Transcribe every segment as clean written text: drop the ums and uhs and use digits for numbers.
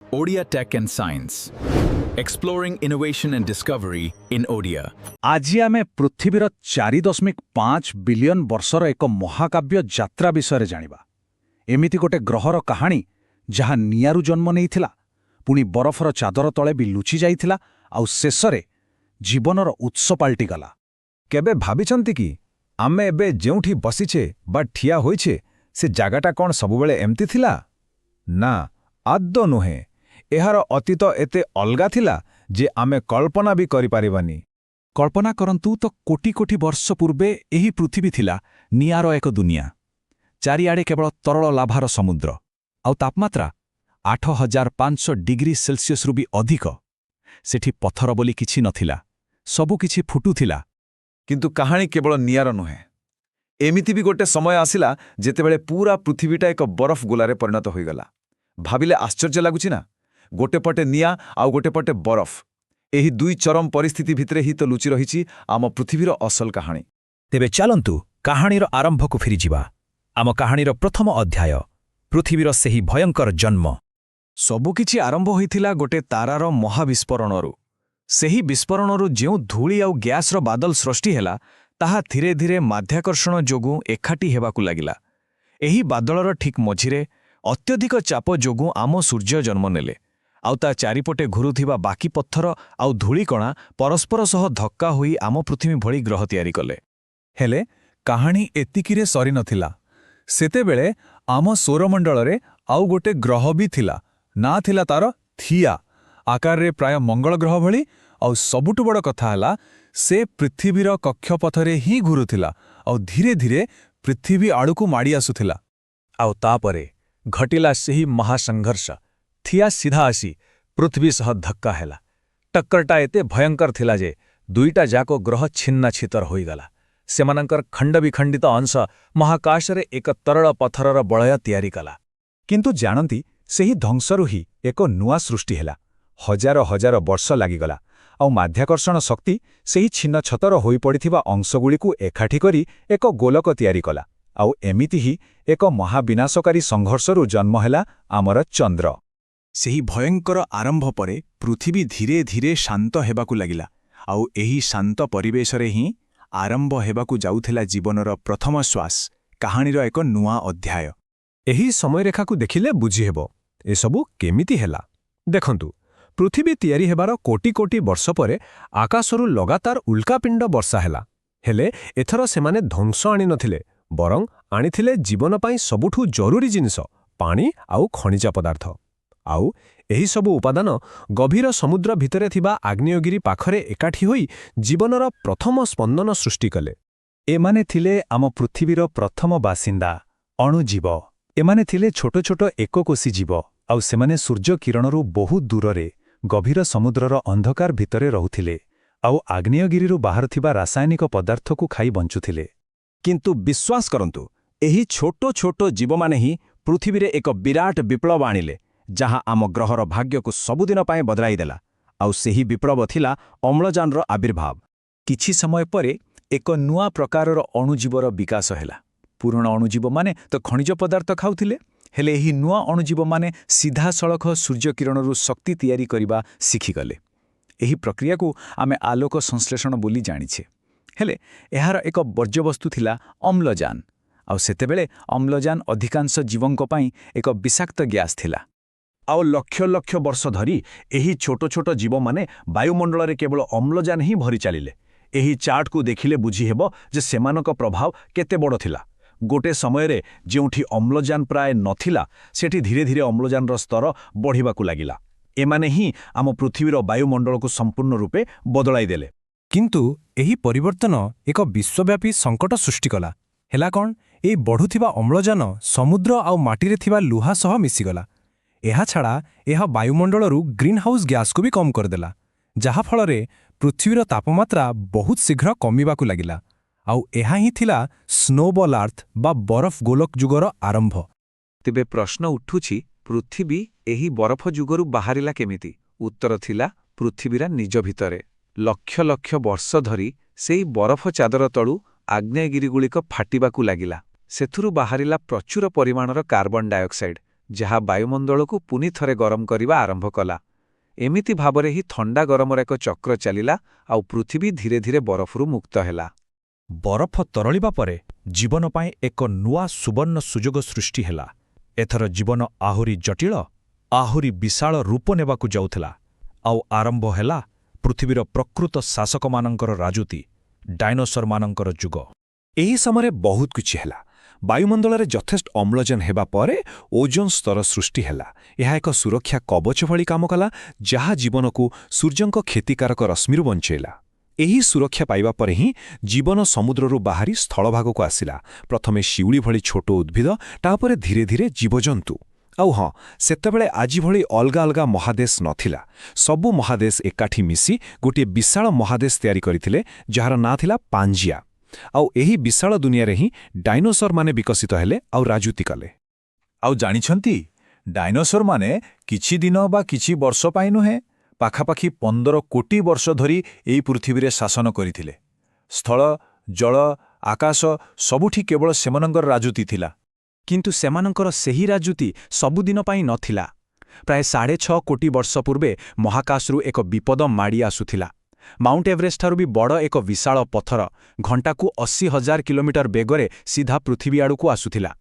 Odia Tech and Science. Exploring innovation and discovery in Odia. আজি ଆମେ ପୃଥିବୀର 4.5 billion ବର୍ଷର ଏକ ମହାକାବ୍ୟ ଯାତ୍ରା ବିଷୟରେ ଜାଣିବା। ଏମିତି ଗୋଟେ ଗ୍ରହର କାହାଣୀ ଯାହା ନିଆଁରୁ ଜନ୍ମ ନେଇଥିଲା, ପୁଣି ବରଫର ଚାଦର ତଳେ ବି ଲୁଚି ଯାଇଥିଲା, ଆଉ ଶେଷରେ ଜୀବନର ଉତ୍ସ ପାଲଟିଗଲା। କେବେ ଭାବିଛନ୍ତି କି ଆମେ ଏବେ ଯେଉଁଠି ବସିଛେ ବା ଠିଆ ହୋଇଛେ ସେ ଜାଗାଟା କ'ଣ ସବୁବେଳେ ଏମିତି ଥିଲା? ନା, ଆଦୌ ନୁହେଁ। ଏହାର ଅତୀତ ଏତେ ଅଲଗା ଥିଲା ଯେ ଆମେ କଳ୍ପନା ବି କରିପାରିବାନି। କଳ୍ପନା କରନ୍ତୁ ତ କୋଟି କୋଟି ବର୍ଷ ପୂର୍ବେ ଏହି ପୃଥିବୀ ଥିଲା ନିଆଁର ଏକ ଦୁନିଆ। ଚାରିଆଡ଼େ କେବଳ ତରଳ ଲାଭାର ସମୁଦ୍ର, ଆଉ ତାପମାତ୍ରା 8500 ଡିଗ୍ରୀ ସେଲ୍ସିୟସ୍ରୁ ବି ଅଧିକ। ସେଠି ପଥର ବୋଲି କିଛି ନଥିଲା, ସବୁକିଛି ଫୁଟୁଥିଲା। କିନ୍ତୁ କାହାଣୀ କେବଳ ନିଆର ନୁହେଁ। ଏମିତି ବି ଗୋଟେ ସମୟ ଆସିଲା ଯେତେବେଳେ ପୂରା ପୃଥିବୀଟା ଏକ ବରଫ ଗୋଲାରେ ପରିଣତ ହୋଇଗଲା। ଭାବିଲେ ଆଶ୍ଚର୍ଯ୍ୟ ଲାଗୁଛି ନା? ଗୋଟେ ପଟେ ନିଆଁ ଆଉ ଗୋଟେ ପଟେ ବରଫ। ଏହି ଦୁଇ ଚରମ ପରିସ୍ଥିତି ଭିତରେ ହିଁ ତ ଲୁଚି ରହିଛି ଆମ ପୃଥିବୀର ଅସଲ କାହାଣୀ। ତେବେ ଚାଲନ୍ତୁ କାହାଣୀର ଆରମ୍ଭକୁ ଫେରିଯିବା। ଆମ କାହାଣୀର ପ୍ରଥମ ଅଧ୍ୟାୟ, ପୃଥିବୀର ସେହି ଭୟଙ୍କର ଜନ୍ମ। ସବୁକିଛି ଆରମ୍ଭ ହୋଇଥିଲା ଗୋଟେ ତାରାର ମହାବିସ୍ଫୋରଣରୁ। ସେହି ବିସ୍ଫୋରଣରୁ ଯେଉଁ ଧୂଳି ଆଉ ଗ୍ୟାସର ବାଦଲ ସୃଷ୍ଟି ହେଲା, ତାହା ଧୀରେ ଧୀରେ ମାଧ୍ୟାକର୍ଷଣ ଯୋଗୁଁ ଏକାଠି ହେବାକୁ ଲାଗିଲା। ଏହି ବାଦଳର ଠିକ୍ ମଝିରେ ଅତ୍ୟଧିକ ଚାପ ଯୋଗୁଁ ଆମ ସୂର୍ଯ୍ୟ ଜନ୍ମ ନେଲେ, ଆଉ ତା ଚାରିପଟେ ଘୁରୁଥିବା ବାକି ପଥର ଆଉ ଧୂଳିକଣା ପରସ୍ପର ସହ ଧକ୍କା ହୋଇ ଆମ ପୃଥିବୀ ଭଳି ଗ୍ରହ ତିଆରି କଲେ। ହେଲେ କାହାଣୀ ଏତିକିରେ ସରିନଥିଲା। ସେତେବେଳେ ଆମ ସୌରମଣ୍ଡଳରେ ଆଉ ଗୋଟେ ଗ୍ରହ ବି ଥିଲା। ନା ଥିଲା ତାର ଥିଆ, ଆକାରରେ ପ୍ରାୟ ମଙ୍ଗଳ ଗ୍ରହ ଭଳି, ଆଉ ସବୁଠୁ ବଡ଼ କଥା ହେଲା ସେ ପୃଥିବୀର କକ୍ଷପଥରେ ହିଁ ଘୁରୁଥିଲା ଆଉ ଧୀରେ ଧୀରେ ପୃଥିବୀ ଆଡ଼କୁ ମାଡ଼ି ଆସୁଥିଲା। ଆଉ ତାପରେ ଘଟିଲା ସେହି ମହାସଂଘର୍ଷ। ଥିଆ ସିଧା ଆସି ପୃଥିବୀ ସହ ଧକ୍କା ହେଲା। ଟକ୍କରଟା ଏତେ ଭୟଙ୍କର ଥିଲା ଯେ ଦୁଇଟା ଯାକ ଗ୍ରହ ଛିନ୍ନାଛିତର ହୋଇଗଲା। ସେମାନଙ୍କର ଖଣ୍ଡବିଖଣ୍ଡିତ ଅଂଶ ମହାକାଶରେ ଏକ ତରଳ ପଥରର ବଳୟ ତିଆରି କଲା। କିନ୍ତୁ ଜାଣନ୍ତି, ସେହି ଧ୍ୱଂସରୁ ହିଁ ଏକ ନୂଆ ସୃଷ୍ଟି ହେଲା। ହଜାର ହଜାର ବର୍ଷ ଲାଗିଗଲା, ଆଉ ମାଧ୍ୟାକର୍ଷଣ ଶକ୍ତି ସେହି ଛିନ୍ନଛତର ହୋଇପଡ଼ିଥିବା ଅଂଶଗୁଡ଼ିକୁ ଏକାଠି କରି ଏକ ଗୋଲକ ତିଆରି କଲା। ଆଉ ଏମିତି ହିଁ ଏକ ମହାବିନାଶକାରୀ ସଂଘର୍ଷରୁ ଜନ୍ମ ହେଲା ଆମର ଚନ୍ଦ୍ର। ସେହି ଭୟଙ୍କର ଆରମ୍ଭ ପରେ ପୃଥିବୀ ଧୀରେ ଧୀରେ ଶାନ୍ତ ହେବାକୁ ଲାଗିଲା, ଆଉ ଏହି ଶାନ୍ତ ପରିବେଶରେ ହିଁ ଆରମ୍ଭ ହେବାକୁ ଯାଉଥିଲା ଜୀବନର ପ୍ରଥମ ଶ୍ୱାସ, କାହାଣୀର ଏକ ନୂଆ ଅଧ୍ୟାୟ। ଏହି ସମୟରେଖାକୁ ଦେଖିଲେ ବୁଝିହେବ ଏସବୁ କେମିତି ହେଲା। ଦେଖନ୍ତୁ, ପୃଥିବୀ ତିଆରି ହେବାର କୋଟି କୋଟି ବର୍ଷ ପରେ ଆକାଶରୁ ଲଗାତାର ଉଲ୍କାପିଣ୍ଡ ବର୍ଷା ହେଲା। ହେଲେ ଏଥର ସେମାନେ ଧ୍ୱଂସ ଆଣିନଥିଲେ, ବରଂ ଆଣିଥିଲେ ଜୀବନ ପାଇଁ ସବୁଠୁ ଜରୁରୀ ଜିନିଷ, ପାଣି ଆଉ ଖଣିଜ ପଦାର୍ଥ। ଆଉ ଏହିସବୁ ଉପାଦାନ ଗଭୀର ସମୁଦ୍ର ଭିତରେ ଥିବା ଆଗ୍ନେୟଗିରି ପାଖରେ ଏକାଠି ହୋଇ ଜୀବନର ପ୍ରଥମ ସ୍ପନ୍ଦନ ସୃଷ୍ଟି କଲେ। ଏମାନେ ଥିଲେ ଆମ ପୃଥିବୀର ପ୍ରଥମ ବାସିନ୍ଦା, ଅଣୁଜୀବ। ଏମାନେ ଥିଲେ ଛୋଟ ଛୋଟ ଏକକୋଷୀ ଜୀବ, ଆଉ ସେମାନେ ସୂର୍ଯ୍ୟ କିରଣରୁ ବହୁତ ଦୂରରେ ଗଭୀର ସମୁଦ୍ରର ଅନ୍ଧକାର ଭିତରେ ରହୁଥିଲେ, ଆଉ ଆଗ୍ନେୟଗିରିରୁ ବାହାରୁଥିବା ରାସାୟନିକ ପଦାର୍ଥକୁ ଖାଇ ବଞ୍ଚୁଥିଲେ। କିନ୍ତୁ ବିଶ୍ୱାସ କରନ୍ତୁ, ଏହି ଛୋଟ ଛୋଟ ଜୀବମାନେ ହିଁ ପୃଥିବୀରେ ଏକ ବିରାଟ ବିପ୍ଳବ ଆଣିଲେ, ଯାହା ଆମ ଗ୍ରହର ଭାଗ୍ୟକୁ ସବୁଦିନ ପାଇଁ ବଦଳାଇ ଦେଲା। ଆଉ ସେହି ବିପ୍ଳବ ଥିଲା ଅମ୍ଳଜାନର ଆବିର୍ଭାବ। କିଛି ସମୟ ପରେ ଏକ ନୂଆ ପ୍ରକାରର ଅଣୁଜୀବର ବିକାଶ ହେଲା। ପୁରୁଣା ଅଣୁଜୀବମାନେ ତ ଖଣିଜ ପଦାର୍ଥ ଖାଉଥିଲେ, ହେଲେ ଏହି ନୂଆ ଅଣୁଜୀବମାନେ ସିଧାସଳଖ ସୂର୍ଯ୍ୟକିରଣରୁ ଶକ୍ତି ତିଆରି କରିବା ଶିଖିଗଲେ। ଏହି ପ୍ରକ୍ରିୟାକୁ ଆମେ ଆଲୋକ ସଂଶ୍ଳେଷଣ ବୋଲି ଜାଣିଛେ। ହେଲେ ଏହାର ଏକ ବର୍ଜ୍ୟବସ୍ତୁ ଥିଲା ଅମ୍ଳଜାନ, ଆଉ ସେତେବେଳେ ଅମ୍ଳଜାନ ଅଧିକାଂଶ ଜୀବଙ୍କ ପାଇଁ ଏକ ବିଷାକ୍ତ ଗ୍ୟାସ୍ ଥିଲା। ଆଉ ଲକ୍ଷ ଲକ୍ଷ ବର୍ଷ ଧରି ଏହି ଛୋଟ ଛୋଟ ଜୀବମାନେ ବାୟୁମଣ୍ଡଳରେ କେବଳ ଅମ୍ଳଜାନ ହିଁ ଭରି ଚାଲିଲେ। ଏହି ଚାର୍ଟକୁ ଦେଖିଲେ ବୁଝିହେବ ଯେ ସେମାନଙ୍କ ପ୍ରଭାବ କେତେ ବଡ଼ ଥିଲା। ଗୋଟେ ସମୟରେ ଯେଉଁଠି ଅମ୍ଳଜାନ ପ୍ରାୟ ନଥିଲା, ସେଠି ଧୀରେ ଧୀରେ ଅମ୍ଳଜାନର ସ୍ତର ବଢ଼ିବାକୁ ଲାଗିଲା। ଏମାନେ ହିଁ ଆମ ପୃଥିବୀର ବାୟୁମଣ୍ଡଳକୁ ସମ୍ପୂର୍ଣ୍ଣ ରୂପେ ବଦଳାଇ ଦେଲେ। କିନ୍ତୁ ଏହି ପରିବର୍ତ୍ତନ ଏକ ବିଶ୍ୱବ୍ୟାପୀ ସଙ୍କଟ ସୃଷ୍ଟି କଲା। ହେଲା କ'ଣ? ଏହି ବଢ଼ୁଥିବା ଅମ୍ଳଜାନ ସମୁଦ୍ର ଆଉ ମାଟିରେ ଥିବା ଲୁହା ସହ ମିଶିଗଲା। ଏହାଛଡ଼ା ଏହା ବାୟୁମଣ୍ଡଳରୁ ଗ୍ରୀନହାଉସ୍ ଗ୍ୟାସ୍କୁ ବି କମ୍ କରିଦେଲା, ଯାହାଫଳରେ ପୃଥିବୀର ତାପମାତ୍ରା ବହୁତ ଶୀଘ୍ର କମିବାକୁ ଲାଗିଲା। ଆଉ ଏହା ହିଁ ଥିଲା ସ୍ନୋବଲ୍ ଆର୍ଥ ବା ବରଫ ଗୋଲକ ଯୁଗର ଆରମ୍ଭ। ତେବେ ପ୍ରଶ୍ନ ଉଠୁଛି, ପୃଥିବୀ ଏହି ବରଫ ଯୁଗରୁ ବାହାରିଲା କେମିତି? ଉତ୍ତର ଥିଲା ପୃଥିବୀର ନିଜ ଭିତରେ। ଲକ୍ଷ ଲକ୍ଷ ବର୍ଷ ଧରି ସେହି ବରଫ ଚାଦର ତଳୁ ଆଗ୍ନେୟଗିରିଗୁଡ଼ିକ ଫାଟିବାକୁ ଲାଗିଲା। ସେଥିରୁ ବାହାରିଲା ପ୍ରଚୁର ପରିମାଣର କାର୍ବନ ଡାଇଅକ୍ସାଇଡ୍, ଯାହା ବାୟୁମଣ୍ଡଳକୁ ପୁଣି ଥରେ ଗରମ କରିବା ଆରମ୍ଭ କଲା। ଏମିତି ଭାବରେ ହିଁ ଥଣ୍ଡା ଗରମର ଏକ ଚକ୍ର ଚାଲିଲା ଆଉ ପୃଥିବୀ ଧୀରେ ଧୀରେ ବରଫରୁ ମୁକ୍ତ ହେଲା। ବରଫ ତରଳିବା ପରେ ଜୀବନ ପାଇଁ ଏକ ନୂଆ ସୁବର୍ଣ୍ଣ ସୁଯୋଗ ସୃଷ୍ଟି ହେଲା। ଏଥର ଜୀବନ ଆହୁରି ଜଟିଳ, ଆହୁରି ବିଶାଳ ରୂପ ନେବାକୁ ଯାଉଥିଲା। ଆଉ ଆରମ୍ଭ ହେଲା ପୃଥିବୀର ପ୍ରକୃତ ଶାସକମାନଙ୍କର ରାଜୁତି, ଡାଇନୋସରମାନଙ୍କର ଯୁଗ। ଏହି ସମୟରେ ବହୁତ କିଛି ହେଲା। ବାୟୁମଣ୍ଡଳରେ ଯଥେଷ୍ଟ ଅମ୍ଳଜାନ ହେବା ପରେ ଓଜୋନ୍ ସ୍ତର ସୃଷ୍ଟି ହେଲା। ଏହା ଏକ ସୁରକ୍ଷା କବଚ ଭଳି କାମ କଲା, ଯାହା ଜୀବନକୁ ସୂର୍ଯ୍ୟଙ୍କ କ୍ଷତିକାରକ ରଶ୍ମିରୁ ବଞ୍ଚେଇଲା। ଏହି ସୁରକ୍ଷା ପାଇବା ପରେ ହିଁ ଜୀବନ ସମୁଦ୍ରରୁ ବାହାରି ସ୍ଥଳଭାଗକୁ ଆସିଲା। ପ୍ରଥମେ ଶିଉଳି ଭଳି ଛୋଟ ଉଦ୍ଭିଦ, ତାପରେ ଧୀରେ ଧୀରେ ଜୀବଜନ୍ତୁ। ଆଉ ହଁ, ସେତେବେଳେ ଆଜି ଭଳି ଅଲଗା ଅଲଗା ମହାଦେଶ ନଥିଲା। ସବୁ ମହାଦେଶ ଏକାଠି ମିଶି ଗୋଟିଏ ବିଶାଳ ମହାଦେଶ ତିଆରି କରିଥିଲେ, ଯାହାର ନାଁ ଥିଲା ପାଞ୍ଜିଆ। ଆଉ ଏହି ବିଶାଳ ଦୁନିଆରେ ହିଁ ଡାଇନୋସରମାନେ ବିକଶିତ ହେଲେ ଆଉ ରାଜୁତି କଲେ। ଆଉ ଜାଣିଛନ୍ତି, ଡାଇନୋସରମାନେ କିଛି ଦିନ ବା କିଛି ବର୍ଷ ପାଇଁ ନୁହେଁ, ପାଖାପାଖି 15 କୋଟି ବର୍ଷ ଧରି ଏହି ପୃଥିବୀରେ ଶାସନ କରିଥିଲେ। ସ୍ଥଳ, ଜଳ, ଆକାଶ ସବୁଠି କେବଳ ସେମାନଙ୍କର ରାଜୁତି ଥିଲା। କିନ୍ତୁ ସେମାନଙ୍କର ସେହି ରାଜୁତି ସବୁଦିନ ପାଇଁ ନଥିଲା। ପ୍ରାୟ 6.5 କୋଟି ବର୍ଷ ପୂର୍ବେ ମହାକାଶରୁ ଏକ ବିପଦ ମାଡ଼ି ଆସୁଥିଲା। ମାଉଣ୍ଟ ଏଭରେଷ୍ଟଠାରୁ ବି ବଡ଼ ଏକ ବିଶାଳ ପଥର ଘଣ୍ଟାକୁ 80,000 କିଲୋମିଟର ବେଗରେ ସିଧା ପୃଥିବୀ ଆଡ଼କୁ ଆସୁଥିଲା।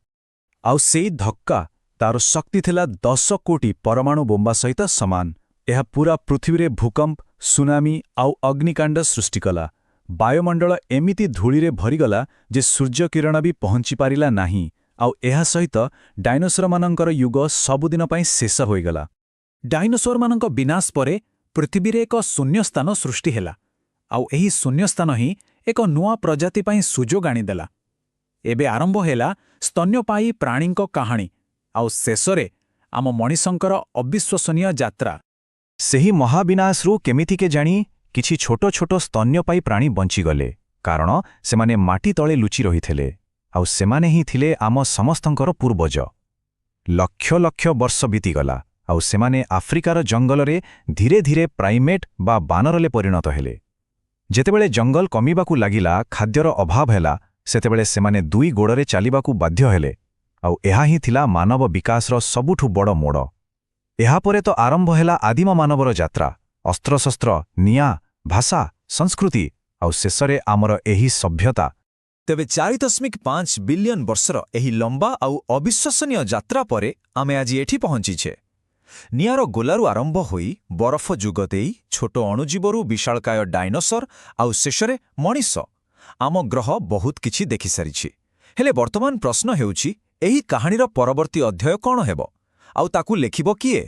ଆଉ ସେଇ ଧକ୍କା, ତାର ଶକ୍ତି ଥିଲା 10 କୋଟି ପରମାଣୁ ବୋମ୍ବା ସହିତ ସମାନ। ଏହା ପୁରା ପୃଥିବୀରେ ଭୂକମ୍ପ, ସୁନାମି ଆଉ ଅଗ୍ନିକାଣ୍ଡ ସୃଷ୍ଟି କଲା। ବାୟୁମଣ୍ଡଳ ଏମିତି ଧୂଳିରେ ଭରିଗଲା ଯେ ସୂର୍ଯ୍ୟକିରଣ ବି ପହଞ୍ଚି ପାରିଲା ନାହିଁ। ଆଉ ଏହା ସହିତ ଡାଇନୋସରମାନଙ୍କର ଯୁଗ ସବୁଦିନ ପାଇଁ ଶେଷ ହୋଇଗଲା। ଡାଇନୋସରମାନଙ୍କ ବିନାଶ ପରେ ପୃଥିବୀରେ ଏକ ଶୂନ୍ୟସ୍ଥାନ ସୃଷ୍ଟି ହେଲା। ଆଉ ଏହି ଶୂନ୍ୟସ୍ଥାନ ହିଁ ଏକ ନୂଆ ପ୍ରଜାତି ପାଇଁ ସୁଯୋଗ ଆଣିଦେଲା। ଏବେ ଆରମ୍ଭ ହେଲା ସ୍ତନ୍ୟପାୟୀ ପ୍ରାଣୀଙ୍କ କାହାଣୀ, ଆଉ ଶେଷରେ ଆମ ମଣିଷଙ୍କର ଅବିଶ୍ୱସନୀୟ ଯାତ୍ରା। ସେହି ମହାବିନାଶରୁ କେମିତି କେଜାଣି କିଛି ଛୋଟ ଛୋଟ ସ୍ତନ୍ୟପାୟୀ ପ୍ରାଣୀ ବଞ୍ଚିଗଲେ, କାରଣ ସେମାନେ ମାଟି ତଳେ ଲୁଚି ରହିଥିଲେ। ଆଉ ସେମାନେ ହିଁ ଥିଲେ ଆମ ସମସ୍ତଙ୍କର ପୂର୍ବଜ। ଲକ୍ଷ ଲକ୍ଷ ବର୍ଷ ବିତିଗଲା, ଆଉ ସେମାନେ ଆଫ୍ରିକାର ଜଙ୍ଗଲରେ ଧୀରେ ଧୀରେ ପ୍ରାଇମେଟ୍ ବା ବାନରରେ ପରିଣତ ହେଲେ। ଯେତେବେଳେ ଜଙ୍ଗଲ କମିବାକୁ ଲାଗିଲା, ଖାଦ୍ୟର ଅଭାବ ହେଲା, ସେତେବେଳେ ସେମାନେ 2 ଗୋଡ଼ରେ ଚାଲିବାକୁ ବାଧ୍ୟ ହେଲେ। ଆଉ ଏହା ହିଁ ଥିଲା ମାନବ ବିକାଶର ସବୁଠୁ ବଡ଼ ମୋଡ଼। ଏହାପରେ ତ ଆରମ୍ଭ ହେଲା ଆଦିମ ମାନବର ଯାତ୍ରା। ଅସ୍ତ୍ରଶସ୍ତ୍ର, ନିଆଁ, ଭାଷା, ସଂସ୍କୃତି, ଆଉ ଶେଷରେ ଆମର ଏହି ସଭ୍ୟତା। ତେବେ 4.5 ବିଲିୟନ ବର୍ଷର ଏହି ଲମ୍ବା ଆଉ ଅବିଶ୍ୱସନୀୟ ଯାତ୍ରା ପରେ ଆମେ ଆଜି ଏଠି ପହଞ୍ଚିଛେ। ନିଆଁର ଗୋଲାରୁ ଆରମ୍ଭ ହୋଇ ବରଫ ଯୁଗ ଦେଇ ଛୋଟ ଅଣୁଜୀବରୁ ବିଶାଳକାୟ ଡାଇନୋସର ଆଉ ଶେଷରେ ମଣିଷ, ଆମ ଗ୍ରହ ବହୁତ କିଛି ଦେଖିସାରିଛି। ହେଲେ ବର୍ତ୍ତମାନ ପ୍ରଶ୍ନ ହେଉଛି, ଏହି କାହାଣୀର ପରବର୍ତ୍ତୀ ଅଧ୍ୟାୟ କ'ଣ ହେବ? ଆଉ ତାକୁ ଲେଖିବ କିଏ?